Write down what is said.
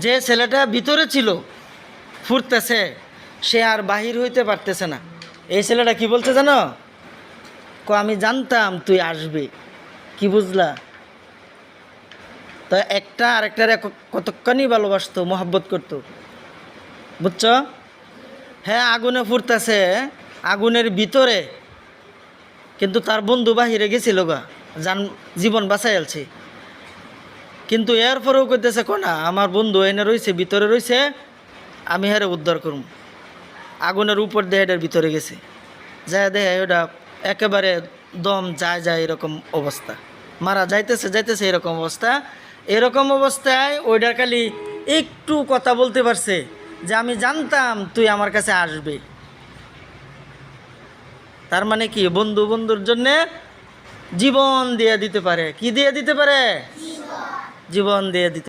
যে ছেলেটা ভিতরে ছিল ফুরতেছে, সে আর বাহির হইতে পারতেছে না। এই ছেলেটা কি বলছে জানো? আমি জানতাম তুই আসবি। কি বুঝলা? তো একটা আরেকটারে কতক্ষণই ভালোবাসতো, মহব্বত করতো, বুঝছ? হ্যাঁ, আগুনে ফুরতেছে, আগুনের ভিতরে, কিন্তু তার বন্ধু বাহিরে গেছিল গা, জীবন বাঁচাই আলছে। কিন্তু এরপরেও কইতেছে না, আমার বন্ধু এনে রয়েছে, ভিতরে রয়েছে, আমি হারে উদ্ধার করব। আগুনের উপর দিয়ে এটার ভিতরে গেছে, যায় দেখে ওটা একেবারে দম যায় যায় এরকম অবস্থা, মারা যাইতেছে যাইতেছে এরকম অবস্থা। এরকম অবস্থায় ওইটার খালি একটু কথা বলতে পারছে যে আমি জানতাম তুই আমার কাছে আসবে। তার মানে কি, বন্ধু বন্ধুর জন্যে জীবন দিয়ে দিতে পারে। কি দিয়ে দিতে পারে? জীবন দিয়ে দিতে